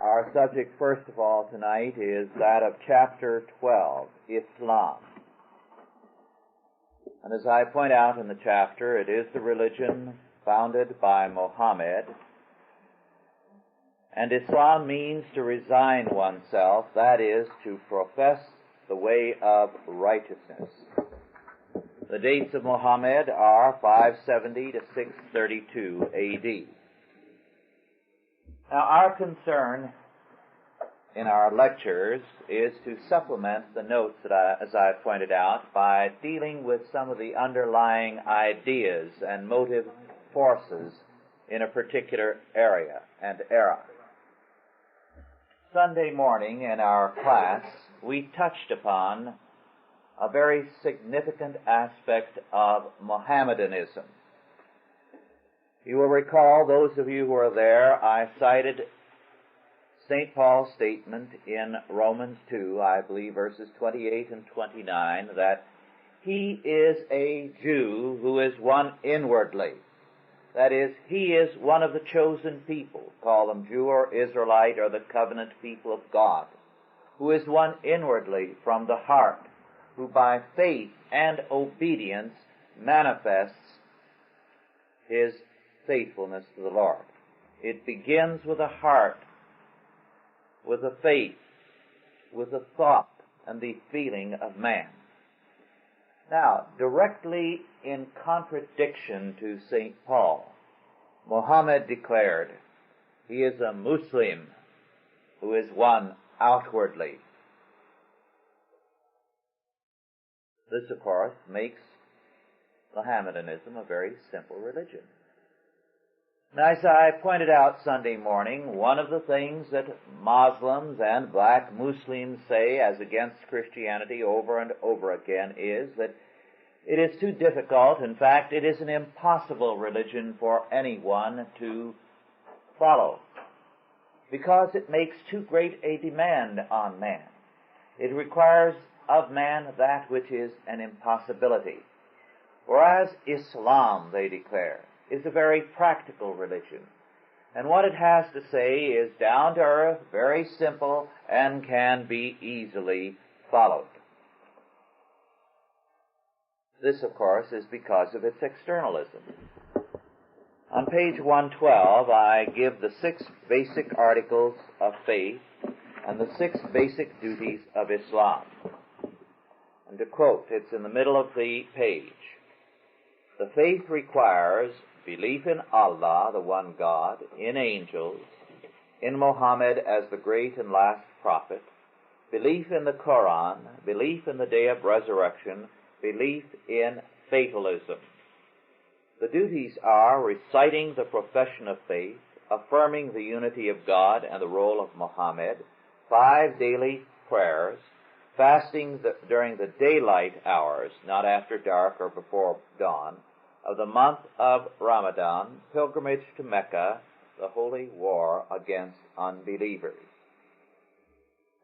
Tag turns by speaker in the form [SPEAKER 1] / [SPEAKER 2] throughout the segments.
[SPEAKER 1] Our subject, first of all, tonight is that of chapter 12, Islam. And as I point out in the chapter, it is the religion founded by Mohammed. And Islam means to resign oneself, that is, to profess the way of righteousness. The dates of Mohammed are 570 to 632 A.D. Now, our concern in our lectures is to supplement the notes that as I pointed out, by dealing with some of the underlying ideas and motive forces in a particular area and era. Sunday morning in our class, we touched upon a very significant aspect of Mohammedanism. You will recall, those of you who are there, I cited St. Paul's statement in Romans 2, I believe verses 28 and 29, that he is a Jew who is one inwardly. That is, he is one of the chosen people, call them Jew or Israelite or the covenant people of God, who is one inwardly from the heart, who by faith and obedience manifests his faithfulness to the Lord. It begins with a heart, with a faith, with a thought and the feeling of man. Now, directly in contradiction to St. Paul, Muhammad declared, he is a Muslim who is one outwardly. This, of course, makes Mohammedanism a very simple religion. Now, as I pointed out Sunday morning, one of the things that Muslims and black Muslims say as against Christianity over and over again is that it is too difficult, in fact, it is an impossible religion for anyone to follow, because it makes too great a demand on man. It requires of man that which is an impossibility. Whereas Islam, they declare, is a very practical religion. And what it has to say is down to earth, very simple, and can be easily followed. This, of course, is because of its externalism. On page 112, I give the 6 basic articles of faith and the 6 basic duties of Islam. And to quote, it's in the middle of the page. The faith requires belief in Allah, the one God, in angels, in Muhammad as the great and last prophet, belief in the Quran, belief in the day of resurrection, belief in fatalism. The duties are reciting the profession of faith, affirming the unity of God and the role of Muhammad, 5 daily prayers, fasting during the daylight hours, not after dark or before dawn, of the month of Ramadan, pilgrimage to Mecca, the holy war against unbelievers.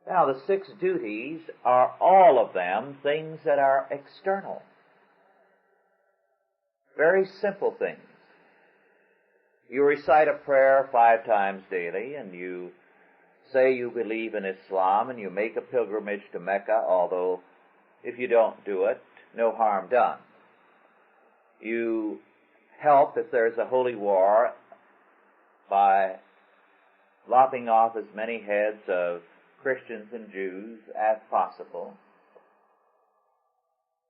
[SPEAKER 1] Now, the 6 duties are all of them things that are external. Very simple things. You recite a prayer 5 times daily, and you say you believe in Islam, and you make a pilgrimage to Mecca, although if you don't do it, no harm done. You help if there's a holy war by lopping off as many heads of Christians and Jews as possible.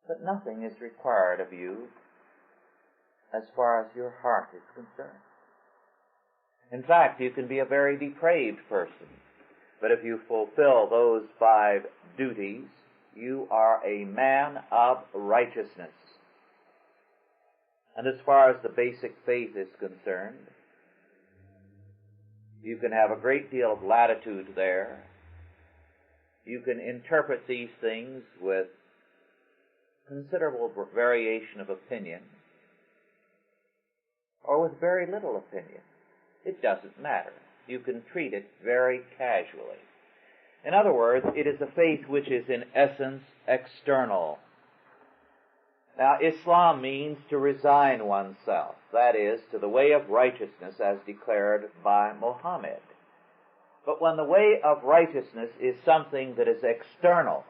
[SPEAKER 1] But nothing is required of you as far as your heart is concerned. In fact, you can be a very depraved person, but if you fulfill those 5 duties, you are a man of righteousness. And as far as the basic faith is concerned, you can have a great deal of latitude there. You can interpret these things with considerable variation of opinion, or with very little opinion. It doesn't matter. You can treat it very casually. In other words, it is a faith which is in essence external. Now, Islam means to resign oneself, that is, to the way of righteousness as declared by Mohammed. But when the way of righteousness is something that is external,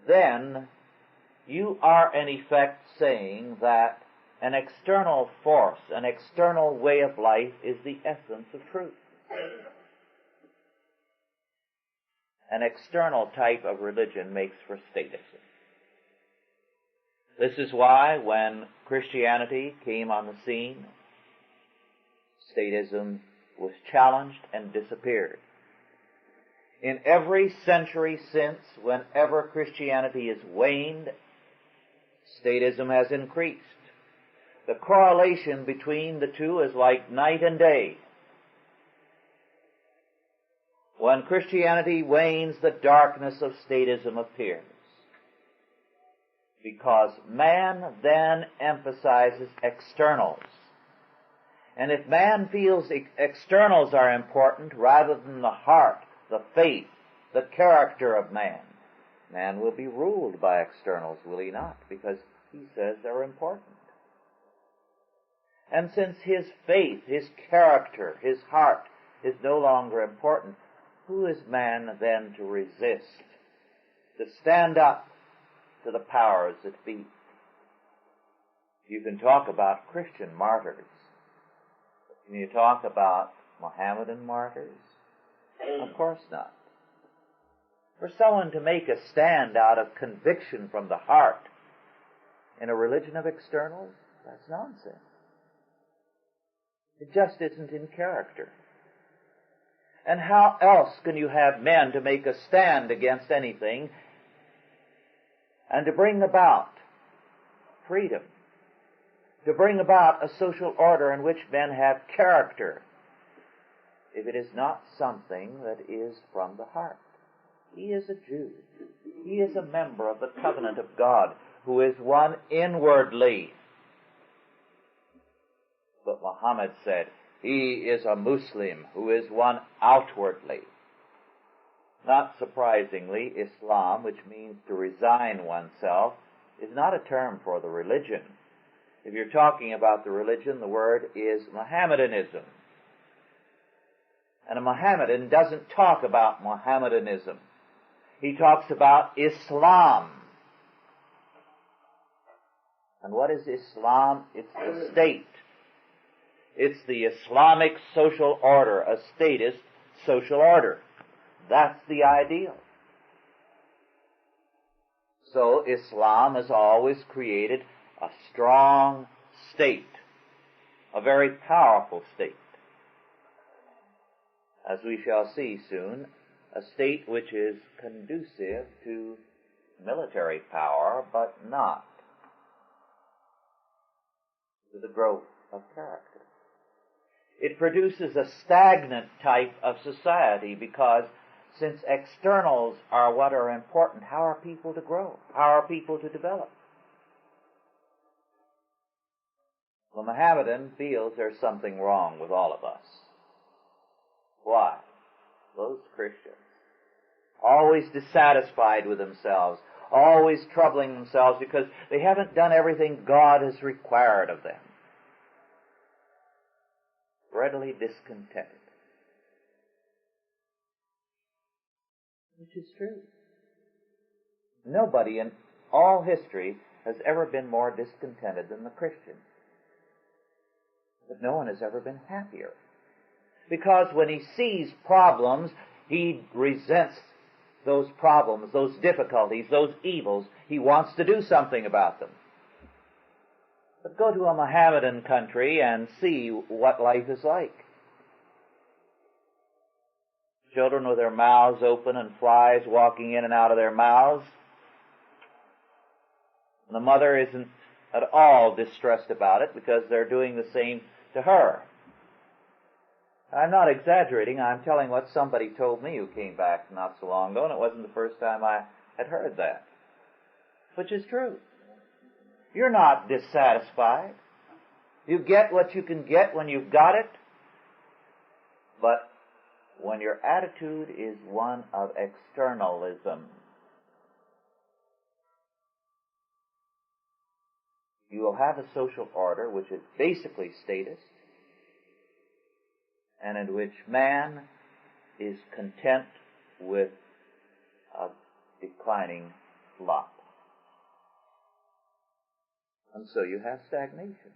[SPEAKER 1] then you are in effect saying that an external force, an external way of life is the essence of truth. An external type of religion makes for statism. This is why when Christianity came on the scene, statism was challenged and disappeared. In every century since, whenever Christianity has waned, statism has increased. The correlation between the two is like night and day. When Christianity wanes, the darkness of statism appears. Because man then emphasizes externals. And if man feels externals are important rather than the heart, the faith, the character of man, man will be ruled by externals, will he not? Because he says they're important. And since his faith, his character, his heart is no longer important, who is man then to resist, to stand up to the powers that be? You can talk about Christian martyrs. Can you talk about Mohammedan martyrs? Of course not. For someone to make a stand out of conviction from the heart in a religion of externals, that's nonsense. It just isn't in character. And how else can you have men to make a stand against anything and to bring about freedom, to bring about a social order in which men have character, if it is not something that is from the heart? He is a Jew. He is a member of the covenant of God, who is one inwardly. But Muhammad said, he is a Muslim who is one outwardly. Not surprisingly, Islam, which means to resign oneself, is not a term for the religion. If you're talking about the religion, the word is Mohammedanism. And a Mohammedan doesn't talk about Mohammedanism. He talks about Islam. And what is Islam? It's the state. It's the Islamic social order, a statist social order. That's the ideal. So Islam has always created a strong state, a very powerful state. As we shall see soon, a state which is conducive to military power, but not to the growth of character. It produces a stagnant type of society because since externals are what are important, how are people to grow? How are people to develop? The Mohammedan feels there's something wrong with all of us. Why? Those Christians, always dissatisfied with themselves, always troubling themselves because they haven't done everything God has required of them. Readily discontented. Which is true. Nobody in all history has ever been more discontented than the Christian. But no one has ever been happier. Because when he sees problems, he resents those problems, those difficulties, those evils. He wants to do something about them. But go to a Mohammedan country and see what life is like. Children with their mouths open and flies walking in and out of their mouths. And the mother isn't at all distressed about it because they're doing the same to her. I'm not exaggerating. I'm telling what somebody told me who came back not so long ago, and it wasn't the first time I had heard that. Which is true. You're not dissatisfied. You get what you can get when you've got it. But when your attitude is one of externalism, you will have a social order which is basically statist, and in which man is content with a declining lot. And so you have stagnation.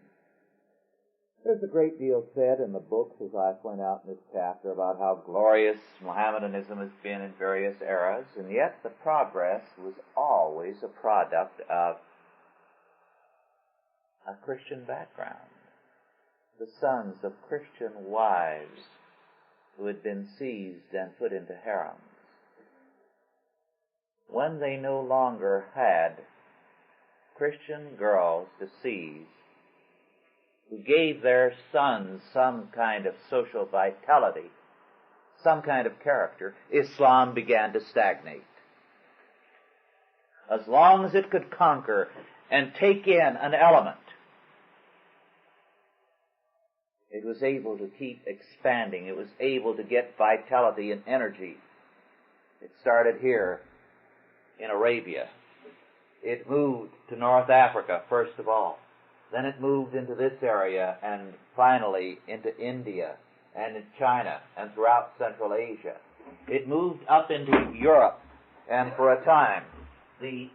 [SPEAKER 1] There's a great deal said in the books, as I point out in this chapter, about how glorious Mohammedanism has been in various eras, and yet the progress was always a product of a Christian background. The sons of Christian wives who had been seized and put into harems, when they no longer had Christian girls to seize, who gave their sons some kind of social vitality, some kind of character, Islam began to stagnate. As long as it could conquer and take in an element, it was able to keep expanding. It was able to get vitality and energy. It started here in Arabia. It moved to North Africa, first of all. Then it moved into this area, and finally into India, and in China, and throughout Central Asia. It moved up into Europe, and for a time, the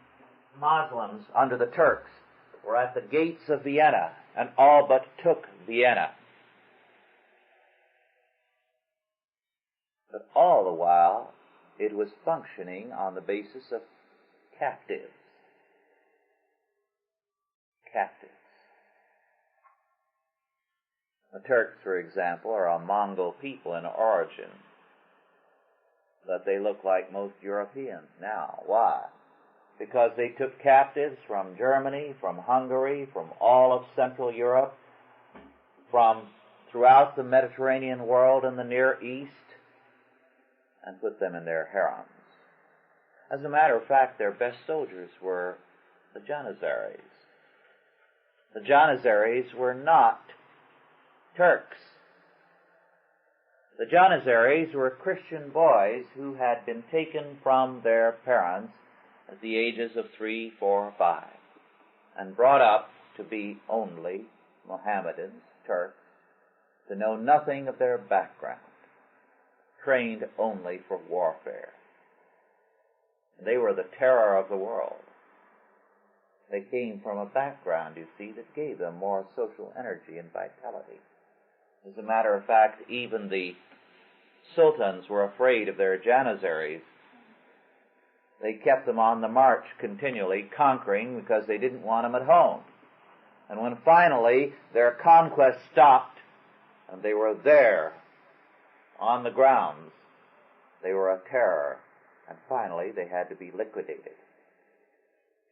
[SPEAKER 1] Muslims under the Turks were at the gates of Vienna, and all but took Vienna. But all the while, it was functioning on the basis of captives. Captives. The Turks, for example, are a Mongol people in origin, but they look like most Europeans now. Why? Because they took captives from Germany, from Hungary, from all of Central Europe, from throughout the Mediterranean world and the Near East, and put them in their harems. As a matter of fact, their best soldiers were the Janissaries. The Janissaries were not Turks. The Janissaries were Christian boys who had been taken from their parents at the ages of 3, 4, 5, and brought up to be only Mohammedans, Turks, to know nothing of their background, trained only for warfare. They were the terror of the world. They came from a background, you see, that gave them more social energy and vitality. As a matter of fact, even the sultans were afraid of their Janissaries. They kept them on the march continually, conquering, because they didn't want them at home. And when finally their conquest stopped, and they were there on the grounds, they were a terror, and finally they had to be liquidated.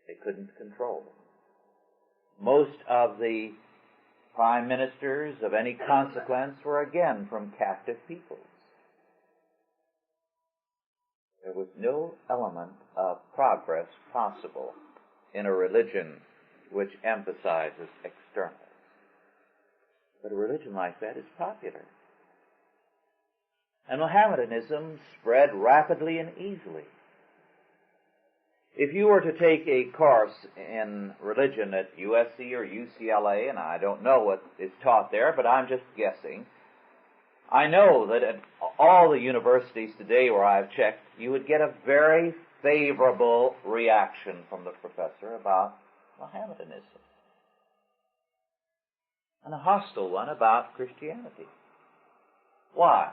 [SPEAKER 1] They couldn't control them. Most of the prime ministers of any consequence were again from captive peoples. There was no element of progress possible in a religion which emphasizes externals. But a religion like that is popular. And Mohammedanism spread rapidly and easily. If you were to take a course in religion at USC or UCLA, and I don't know what is taught there, but I'm just guessing, I know that at all the universities today where I've checked, you would get a very favorable reaction from the professor about Mohammedanism, and a hostile one about Christianity. Why?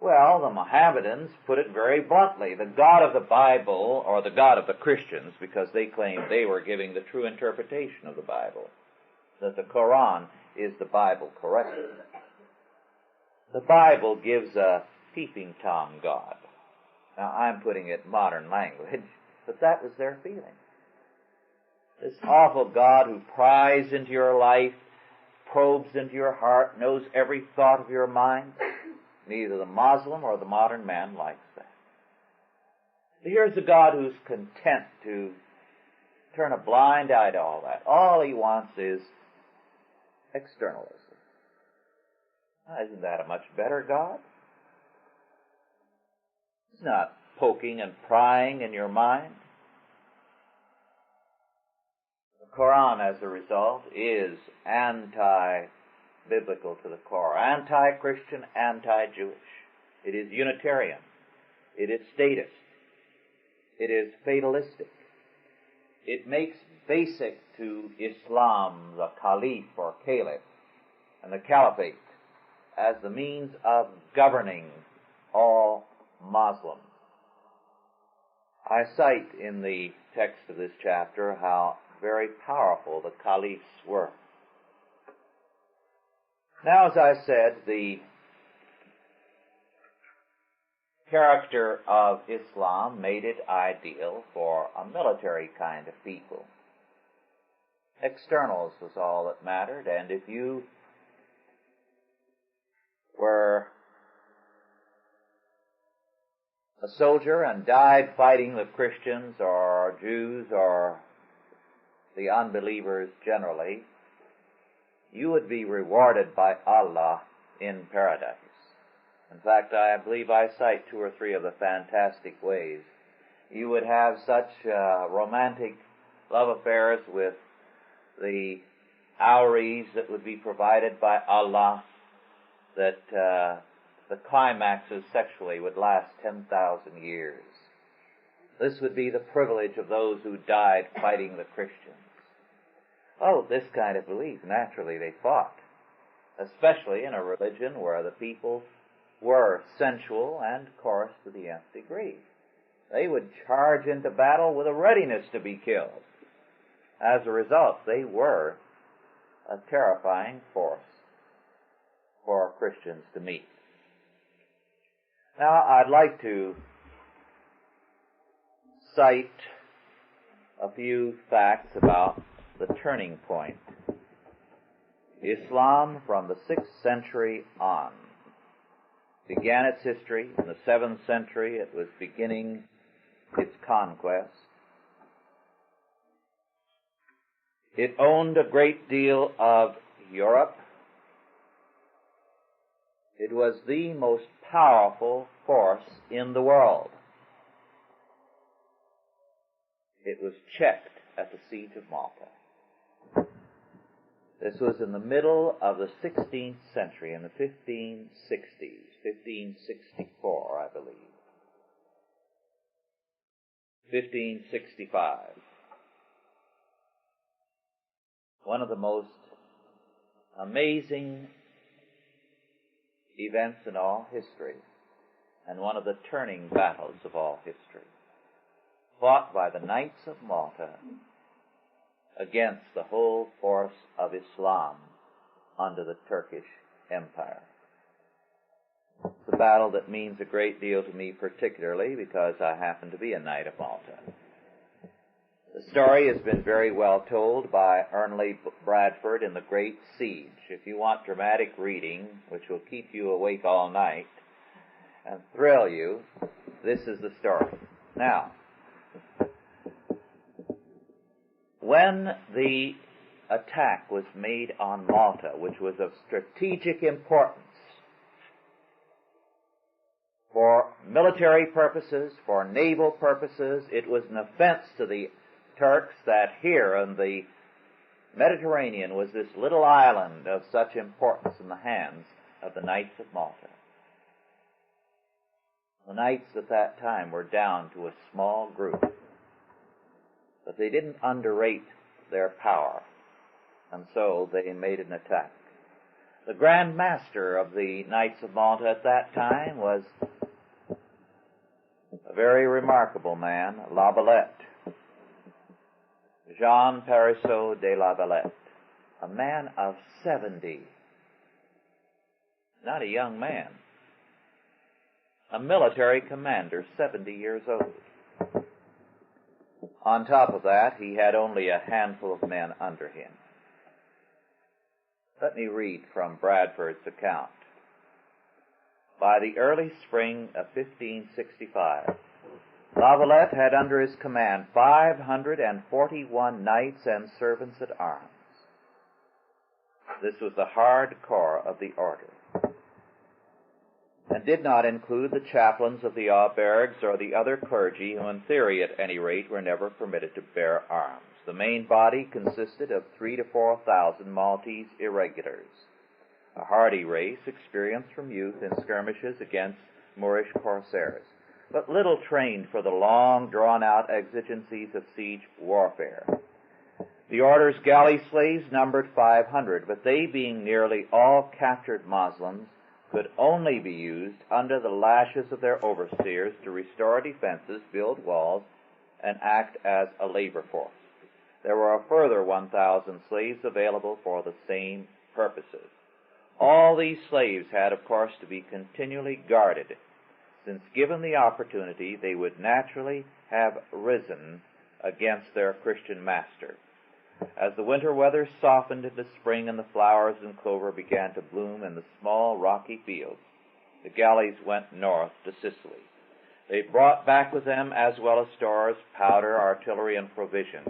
[SPEAKER 1] Well, the Mohammedans put it very bluntly. The God of the Bible, or the God of the Christians, because they claimed they were giving the true interpretation of the Bible, that the Quran is the Bible correctly. The Bible gives a peeping Tom God. Now, I'm putting it in modern language, but that was their feeling. This awful God who pries into your life, probes into your heart, knows every thought of your mind. Neither the Muslim or the modern man likes that. Here's a God who's content to turn a blind eye to all that. All he wants is externalism. Now, isn't that a much better God? He's not poking and prying in your mind. The Quran, as a result, is anti-God biblical to the core, anti-Christian, anti-Jewish. It is Unitarian. It is statist. It is fatalistic. It makes basic to Islam the caliph or caliph and the caliphate as the means of governing all Muslims. I cite in the text of this chapter how very powerful the caliphs were. Now, as I said, the character of Islam made it ideal for a military kind of people. Externals was all that mattered, and if you were a soldier and died fighting the Christians or Jews or the unbelievers generally, you would be rewarded by Allah in paradise. In fact, I believe I cite 2 or 3 of the fantastic ways. You would have such romantic love affairs with the houris that would be provided by Allah that the climaxes sexually would last 10,000 years. This would be the privilege of those who died fighting the Christians. Oh, this kind of belief, naturally they fought, especially in a religion where the people were sensual and coarse to the nth degree. They would charge into battle with a readiness to be killed. As a result, they were a terrifying force for Christians to meet. Now, I'd like to cite a few facts about the turning point. Islam, from the 6th century on, began its history. In the 7th century, it was beginning its conquest. It owned a great deal of Europe. It was the most powerful force in the world. It was checked at the siege of Malta. This was in the middle of the 16th century, in the 1560s, 1564, I believe. 1565. One of the most amazing events in all history, and one of the turning battles of all history, fought by the Knights of Malta against the whole force of Islam under the Turkish Empire. It's a battle that means a great deal to me, particularly because I happen to be a Knight of Malta. The story has been very well told by Ernle Bradford in The Great Siege. If you want dramatic reading, which will keep you awake all night and thrill you, this is the story. Now, when the attack was made on Malta, which was of strategic importance for military purposes, for naval purposes, it was an offense to the Turks that here in the Mediterranean was this little island of such importance in the hands of the Knights of Malta. The Knights at that time were down to a small group, but they didn't underrate their power, and so they made an attack. The Grand Master of the Knights of Malta at that time was a very remarkable man, La Valette. Jean Parisot de la Valette, a man of 70, not a young man, a military commander, 70 years old. On top of that, he had only a handful of men under him. Let me read from Bradford's account. By the early spring of 1565, La Valette had under his command 541 knights and servants at arms. This was the hard core of the order, and did not include the chaplains of the auberges or the other clergy who, in theory at any rate, were never permitted to bear arms. The main body consisted of 3,000 to 4,000 Maltese irregulars, a hardy race experienced from youth in skirmishes against Moorish corsairs, but little trained for the long, drawn-out exigencies of siege warfare. The order's galley slaves numbered 500, but they, being nearly all captured Muslims, could only be used under the lashes of their overseers to restore defenses, build walls, and act as a labor force. There were a further 1,000 slaves available for the same purposes. All these slaves had, of course, to be continually guarded, since given the opportunity, they would naturally have risen against their Christian master. As the winter weather softened into spring and the flowers and clover began to bloom in the small rocky fields, the galleys went north to Sicily. They brought back with them, as well as stores, powder, artillery, and provisions,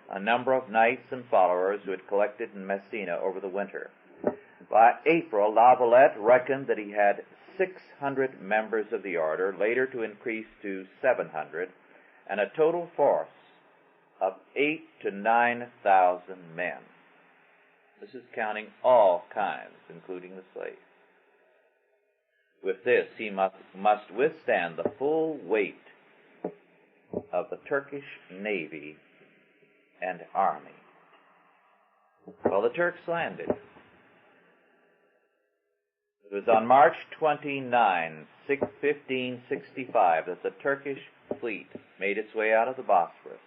[SPEAKER 1] a number of knights and followers who had collected in Messina over the winter. By April, La Valette reckoned that he had 600 members of the order, later to increase to 700, and a total force of 8,000 to 9,000 men. This is counting all kinds, including the slaves. With this, he must withstand the full weight of the Turkish navy and army. Well, the Turks landed. It was on March 29, 1565, that the Turkish fleet made its way out of the Bosphorus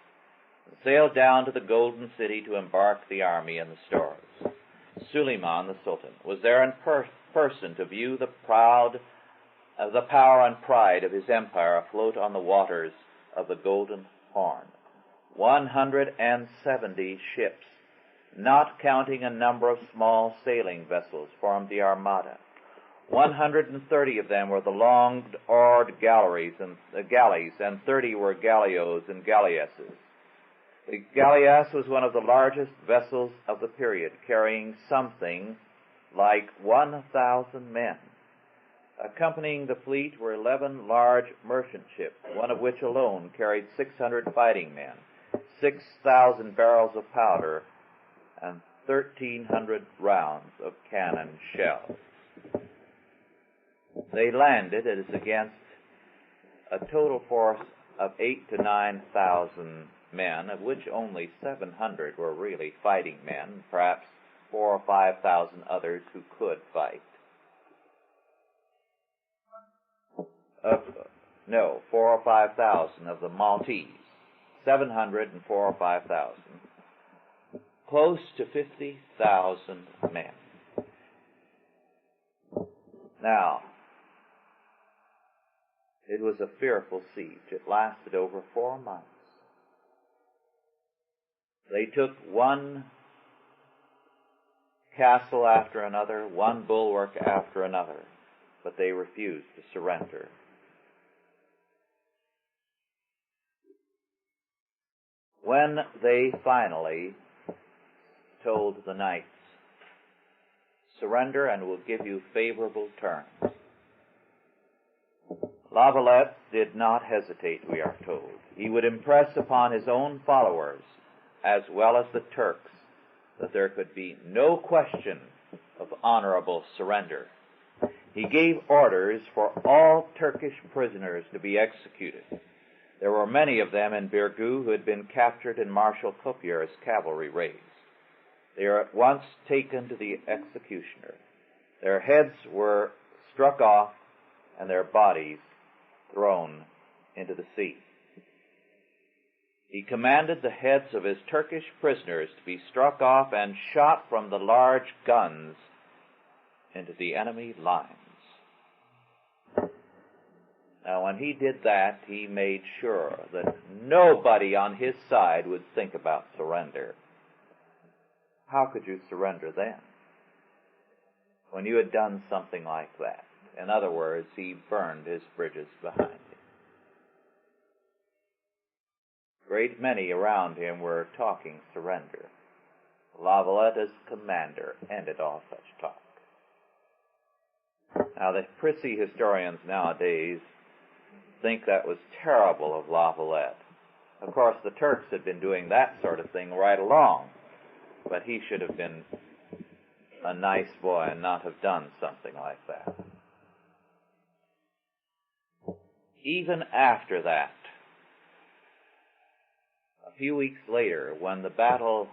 [SPEAKER 1] and sailed down to the Golden City to embark the army and the stores. Suleiman, the Sultan, was there in person to view the power and pride of his empire afloat on the waters of the Golden Horn. 170 ships, not counting a number of small sailing vessels, formed the Armada. 130 of them were the long-oared galleys, and 30 were galleos and galleasses. The galleass was one of the largest vessels of the period, carrying something like 1,000 men. Accompanying the fleet were 11 large merchant ships, one of which alone carried 600 fighting men, 6,000 barrels of powder, and 1,300 rounds of cannon shells. They landed as against a total force of 8,000 to 9,000 men, of which only 700 were really fighting men, perhaps 4,000 or 5,000 others who could fight. 4,000 or 5,000 of the Maltese, 700 and 4,000 or 5,000. Close to 50,000 men. Now, it was a fearful siege. It lasted over 4 months. They took one castle after another, one bulwark after another, but they refused to surrender. When they finally told the knights, "Surrender and we'll give you favorable terms," La Valette did not hesitate, we are told. He would impress upon his own followers, as well as the Turks, that there could be no question of honorable surrender. He gave orders for all Turkish prisoners to be executed. There were many of them in Birgu who had been captured in Marshal Copier's cavalry raids. They were at once taken to the executioner. Their heads were struck off and their bodies thrown into the sea. He commanded the heads of his Turkish prisoners to be struck off and shot from the large guns into the enemy lines. Now, when he did that, he made sure that nobody on his side would think about surrender. How could you surrender then, when you had done something like that? In other words, he burned his bridges behind him. Great many around him were talking surrender. La Valette, as commander, ended all such talk. Now, the prissy historians nowadays think that was terrible of La Valette. Of course, the Turks had been doing that sort of thing right along, but he should have been a nice boy and not have done something like that. Even after that, a few weeks later, when the battle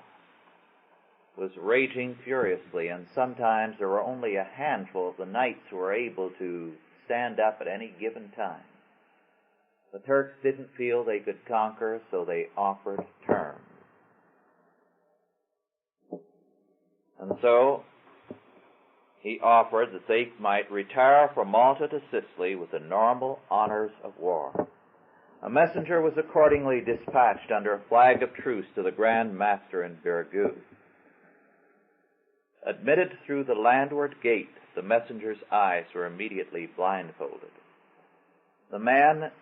[SPEAKER 1] was raging furiously, and sometimes there were only a handful of the knights who were able to stand up at any given time, the Turks didn't feel they could conquer, so they offered terms. And so he offered that they might retire from Malta to Sicily with the normal honors of war. A messenger was accordingly dispatched under a flag of truce to the Grand Master in Birgu. Admitted through the landward gate, the messenger's eyes were immediately blindfolded. The man,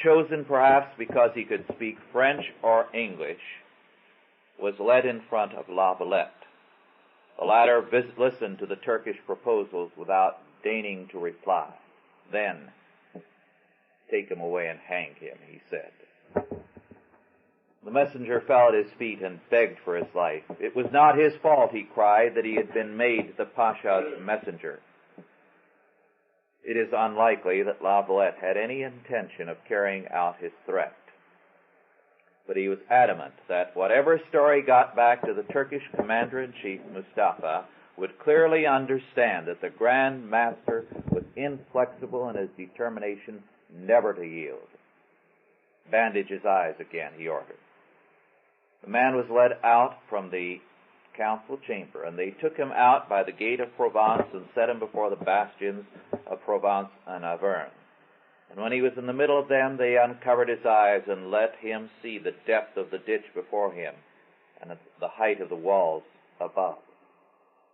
[SPEAKER 1] chosen perhaps because he could speak French or English, was led in front of La Valette. The latter listened to the Turkish proposals without deigning to reply. Then, "Take him away and hang him," he said. The messenger fell at his feet and begged for his life. It was not his fault, he cried, that he had been made the Pasha's messenger. It is unlikely that La Valette had any intention of carrying out his threat. But he was adamant that whatever story got back to the Turkish commander-in-chief, Mustafa, would clearly understand that the Grand Master was inflexible in his determination never to yield. "Bandage his eyes again," he ordered. The man was led out from the council chamber, and they took him out by the gate of Provence and set him before the bastions of Provence and Auvergne. And when he was in the middle of them, they uncovered his eyes and let him see the depth of the ditch before him and the height of the walls above.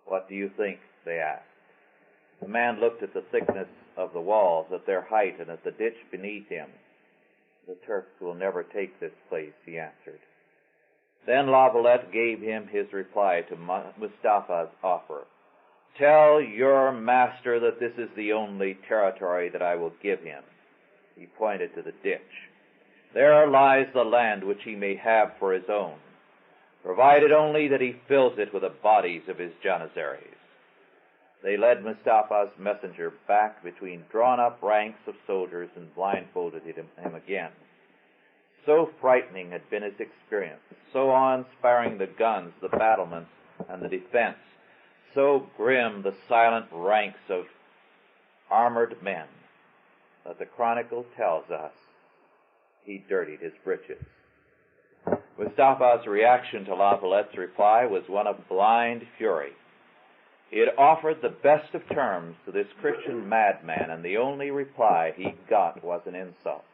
[SPEAKER 1] "What do you think?" they asked. The man looked at the thickness of the walls, at their height, and at the ditch beneath him. "The Turks will never take this place," he answered. Then La Valette gave him his reply to Mustafa's offer. "Tell your master that this is the only territory that I will give him." He pointed to the ditch. "There lies the land which he may have for his own, provided only that he fills it with the bodies of his Janissaries." They led Mustafa's messenger back between drawn-up ranks of soldiers and blindfolded him again. So frightening had been his experience, so awe-inspiring the guns, the battlements, and the defense, so grim the silent ranks of armored men, that the Chronicle tells us he dirtied his breeches. Mustafa's reaction to La Valette's reply was one of blind fury. He had offered the best of terms to this Christian madman, and the only reply he got was an insult.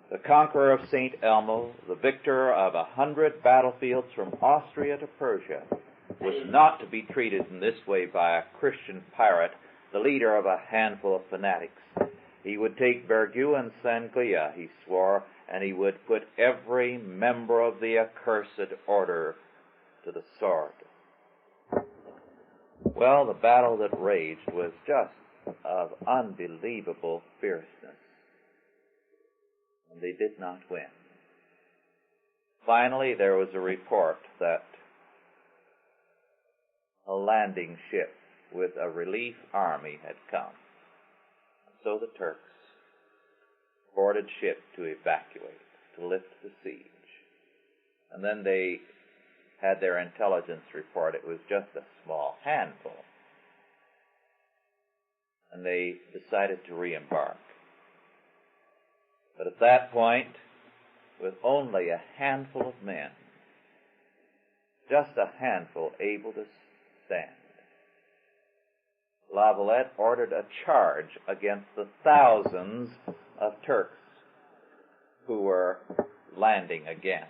[SPEAKER 1] The conqueror of St. Elmo, the victor of 100 battlefields from Austria to Persia, was not to be treated in this way by a Christian pirate, the leader of a handful of fanatics. He would take Birgu and Sanglia, he swore, and he would put every member of the accursed order to the sword. Well, the battle that raged was just of unbelievable fierceness. And they did not win. Finally, there was a report that a landing ship with a relief army had come. So the Turks boarded ship to evacuate, to lift the siege. And then they had their intelligence report. It was just a small handful. And they decided to re-embark. But at that point, with only a handful of men, just a handful able to stand, La Valette ordered a charge against the thousands of Turks who were landing again.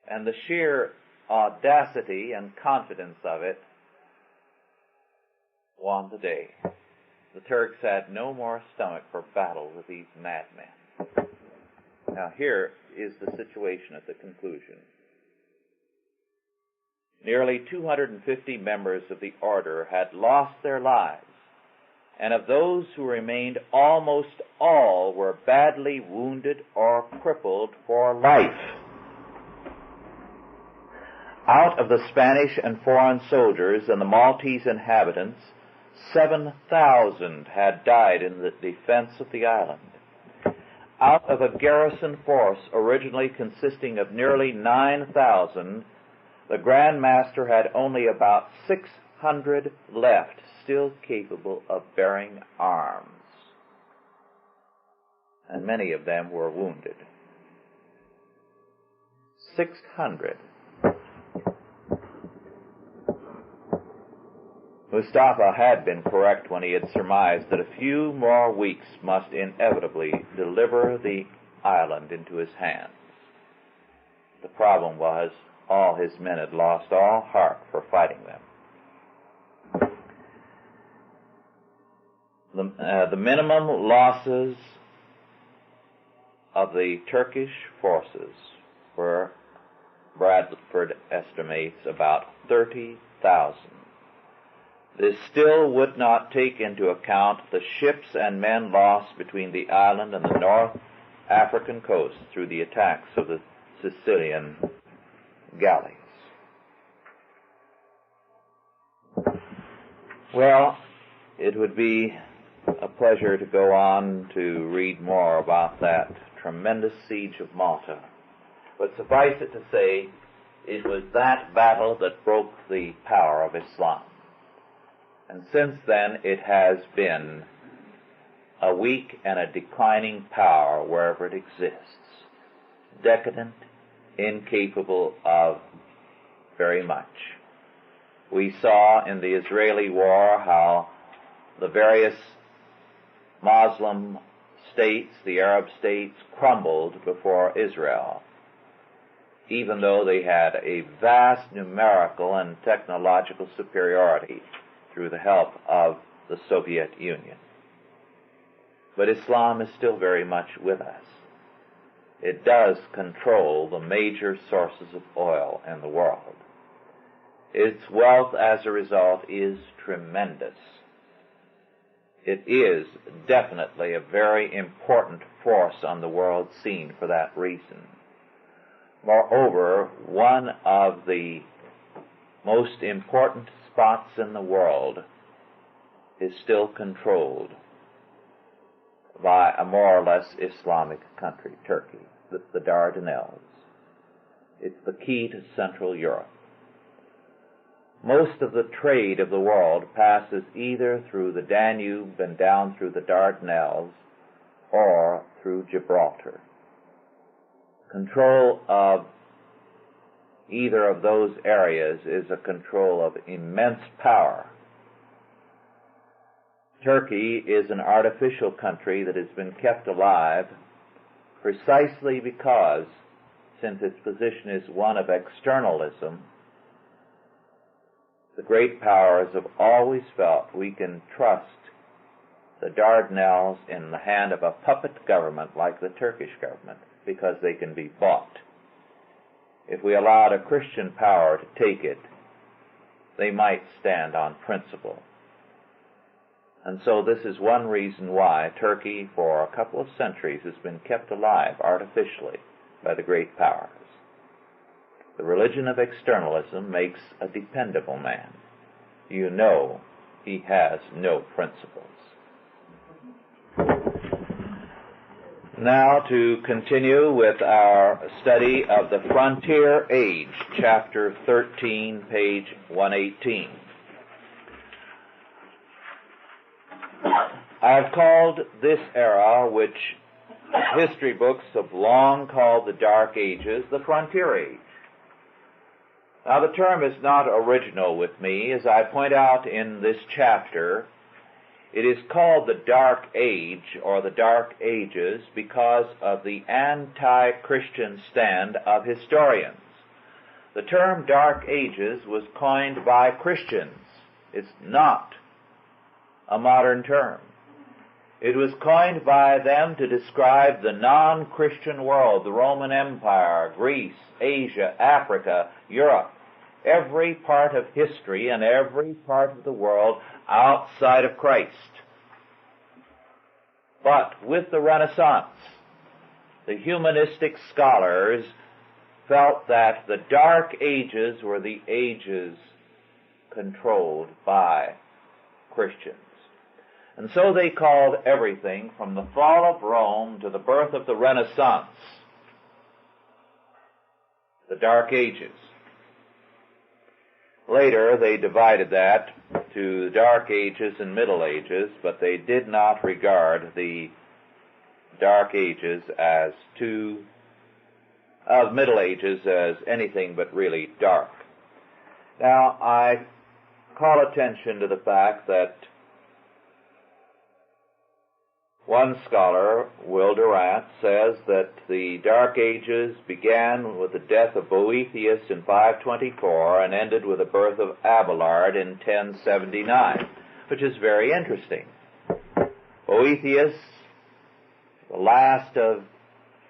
[SPEAKER 1] And the sheer audacity and confidence of it won the day. The Turks had no more stomach for battle with these madmen. Now here is the situation at the conclusion. Nearly 250 members of the order had lost their lives, and of those who remained, almost all were badly wounded or crippled for life. Out of the Spanish and foreign soldiers and the Maltese inhabitants, 7,000 had died in the defense of the island. Out of a garrison force originally consisting of nearly 9,000, the Grand Master had only about 600 left, still capable of bearing arms. And many of them were wounded. 600. Mustafa had been correct when he had surmised that a few more weeks must inevitably deliver the island into his hands. The problem was, all his men had lost all heart for fighting them. The minimum losses of the Turkish forces were, Bradford estimates, about 30,000. This still would not take into account the ships and men lost between the island and the North African coast through the attacks of the Sicilian galleys. Well, it would be a pleasure to go on to read more about that tremendous siege of Malta. But suffice it to say, it was that battle that broke the power of Islam. And since then, it has been a weak and a declining power wherever it exists, decadent, incapable of very much. We saw in the Israeli war how the various Muslim states, the Arab states, crumbled before Israel, even though they had a vast numerical and technological superiority through the help of the Soviet Union. But Islam is still very much with us. It does control the major sources of oil in the world. Its wealth, as a result, is tremendous. It is definitely a very important force on the world scene for that reason. Moreover, one of the most important spots in the world is still controlled by a more or less Islamic country, Turkey, the Dardanelles. It's the key to Central Europe. Most of the trade of the world passes either through the Danube and down through the Dardanelles or through Gibraltar. Control of either of those areas is a control of immense power. Turkey is an artificial country that has been kept alive precisely because, since its position is one of externalism, the great powers have always felt we can trust the Dardanelles in the hand of a puppet government like the Turkish government, because they can be bought. If we allowed a Christian power to take it, they might stand on principle. And so this is one reason why Turkey, for a couple of centuries, has been kept alive artificially by the great powers. The religion of externalism makes a dependable man. You know he has no principles. Now to continue with our study of the Frontier Age, chapter 13, page 118. I have called this era, which history books have long called the Dark Ages, the Frontier Age. Now the term is not original with me. As I point out in this chapter, it is called the Dark Age, or the Dark Ages, because of the anti-Christian stand of historians. The term Dark Ages was coined by Christians. It's not a modern term. It was coined by them to describe the non-Christian world, the Roman Empire, Greece, Asia, Africa, Europe, every part of history and every part of the world outside of Christ. But with the Renaissance, the humanistic scholars felt that the Dark Ages were the ages controlled by Christians. And so they called everything from the fall of Rome to the birth of the Renaissance the Dark Ages. Later they divided that to the Dark Ages and Middle Ages, but they did not regard the Dark Ages as Middle Ages as anything but really dark. Now, I call attention to the fact that one scholar, Will Durant, says that the Dark Ages began with the death of Boethius in 524 and ended with the birth of Abelard in 1079, which is very interesting. Boethius, the last of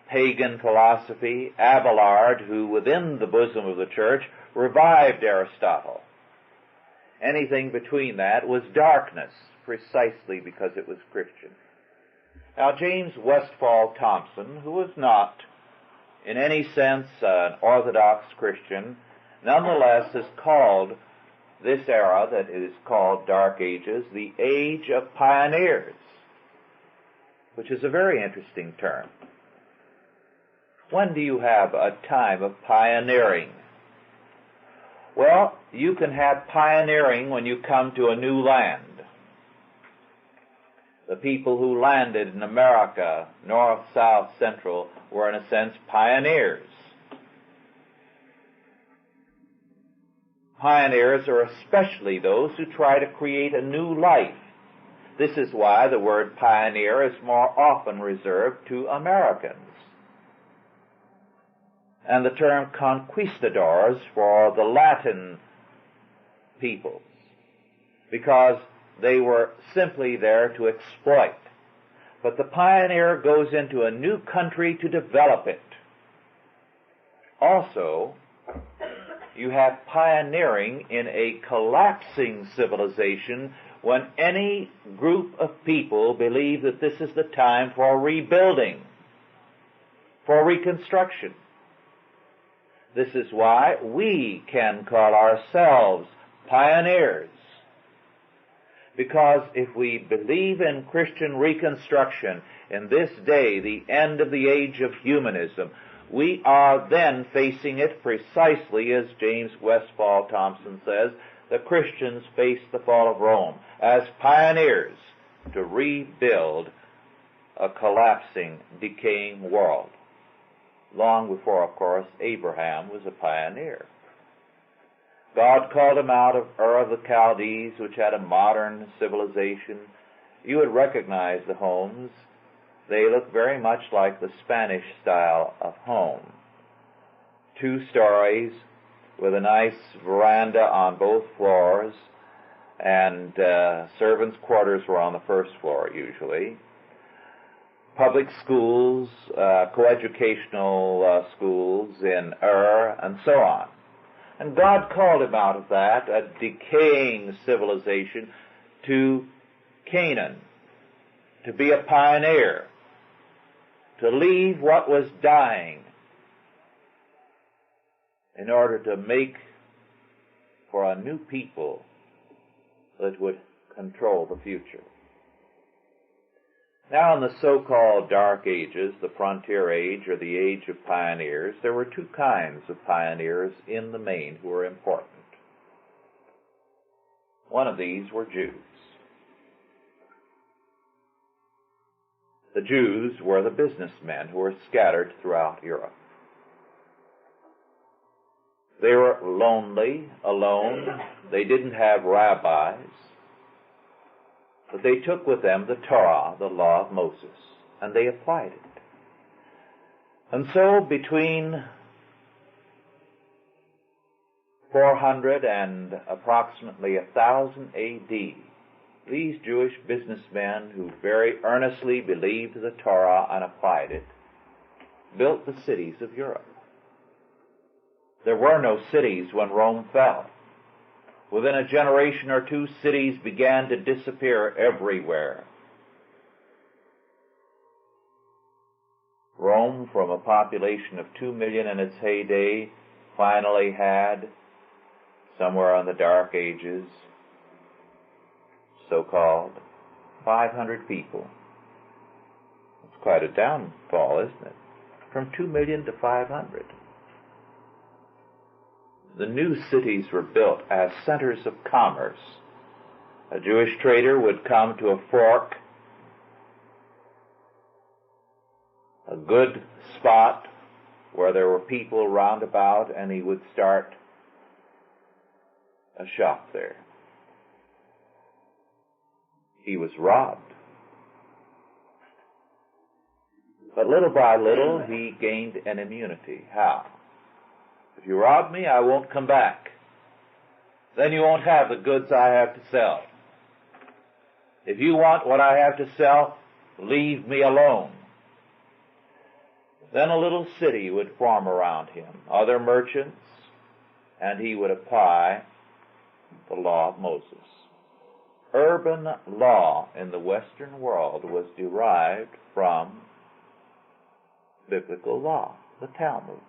[SPEAKER 1] pagan philosophy; Abelard, who within the bosom of the church revived Aristotle. Anything between that was darkness, precisely because it was Christian. Now, James Westfall Thompson, who was not in any sense an Orthodox Christian, nonetheless has called this era that is called Dark Ages the Age of Pioneers, which is a very interesting term. When do you have a time of pioneering? Well, you can have pioneering when you come to a new land. The people who landed in America, north, south, central, were in a sense pioneers. Pioneers are especially those who try to create a new life. This is why the word pioneer is more often reserved to Americans, and the term conquistadors for the Latin peoples, because they were simply there to exploit. But the pioneer goes into a new country to develop it. Also, you have pioneering in a collapsing civilization when any group of people believe that this is the time for rebuilding, for reconstruction. This is why we can call ourselves pioneers. Because if we believe in Christian reconstruction in this day, the end of the age of humanism, we are then facing it precisely as James Westfall Thompson says, the Christians faced the fall of Rome as pioneers to rebuild a collapsing, decaying world. Long before, of course, Abraham was a pioneer. God called him out of Ur of the Chaldees, which had a modern civilization. You would recognize the homes. They look very much like the Spanish style of home. 2 stories with a nice veranda on both floors, and servants' quarters were on the first floor usually. Public schools, coeducational schools in Ur, and so on. And God called him out of that, a decaying civilization, to Canaan, to be a pioneer, to leave what was dying in order to make for a new people that would control the future. Now, in the so-called Dark Ages, the Frontier Age or the Age of Pioneers, there were 2 kinds of pioneers in the main who were important. One of these were Jews. The Jews were the businessmen who were scattered throughout Europe. They were lonely, alone. They didn't have rabbis. But they took with them the Torah, the law of Moses, and they applied it. And so between 400 and approximately 1000 A.D., these Jewish businessmen who very earnestly believed the Torah and applied it, built the cities of Europe. There were no cities when Rome fell. Within a generation or 2, cities began to disappear everywhere. Rome from a population of 2 million in its heyday, finally had, somewhere in the Dark Ages, so-called, 500 people. It's quite a downfall, isn't it? From 2 million to 500. The new cities were built as centers of commerce. A Jewish trader would come to a fork, a good spot where there were people round about, and he would start a shop there. He was robbed. But little by little, he gained an immunity. How? If you rob me, I won't come back. Then you won't have the goods I have to sell. If you want what I have to sell, leave me alone. Then a little city would form around him, other merchants, and he would apply the law of Moses. Urban law in the Western world was derived from biblical law, the Talmud.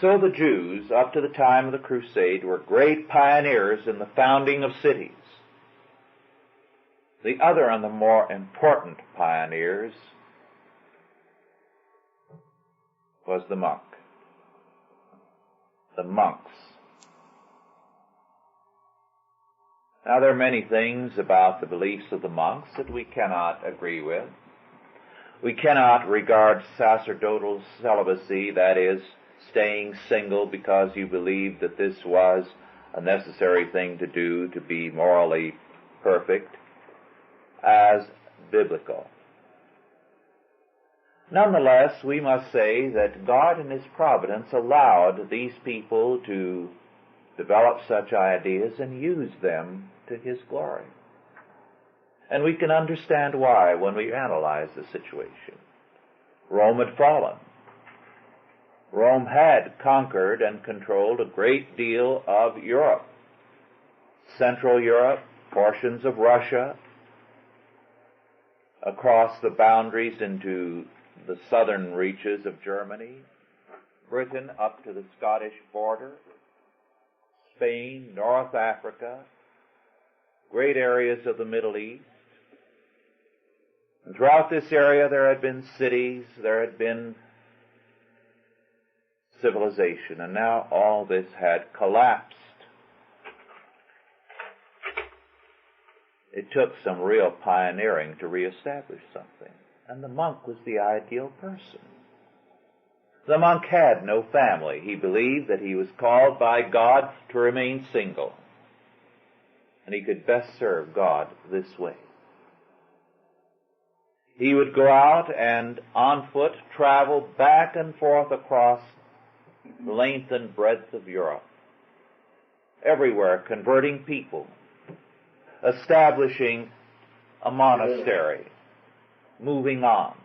[SPEAKER 1] So the Jews, up to the time of the Crusade, were great pioneers in the founding of cities. The other and the more important pioneers was the monk. The monks. Now, there are many things about the beliefs of the monks that we cannot agree with. We cannot regard sacerdotal celibacy, that is, staying single because you believe that this was a necessary thing to do to be morally perfect, as biblical. Nonetheless, we must say that God in His providence allowed these people to develop such ideas and use them to His glory. And we can understand why when we analyze the situation. Rome had fallen. Rome had conquered and controlled a great deal of Europe. Central Europe, portions of Russia, across the boundaries into the southern reaches of Germany, Britain up to the Scottish border, Spain, North Africa, great areas of the Middle East. And throughout this area there had been cities, there had been civilization, and now all this had collapsed. It took some real pioneering to reestablish something, and the monk was the ideal person. The monk had no family. He believed that he was called by God to remain single, and he could best serve God this way. He would go out and on foot travel back and forth across the length and breadth of Europe, everywhere converting people, establishing a monastery, moving on.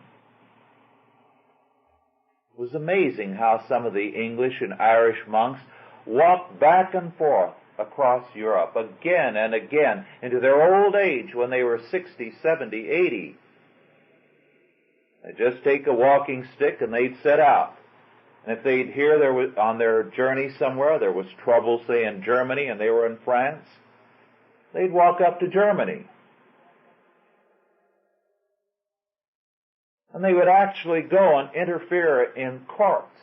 [SPEAKER 1] It was amazing how some of the English and Irish monks walked back and forth across Europe again and again into their old age when they were 60, 70, 80. They'd just take a walking stick and they'd set out. And if they'd hear there was, on their journey somewhere, there was trouble, say, in Germany and they were in France, they'd walk up to Germany. And they would actually go and interfere in courts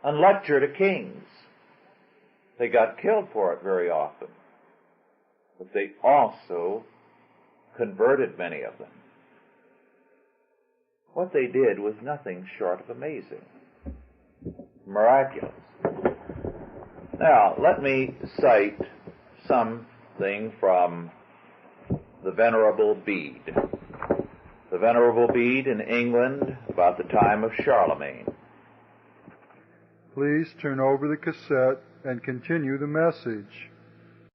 [SPEAKER 1] and lecture to kings. They got killed for it very often. But they also converted many of them. What they did was nothing short of amazing, miraculous. Now, let me cite something from the Venerable Bede. The Venerable Bede in England about the time of Charlemagne.
[SPEAKER 2] Please turn over the cassette and continue the message.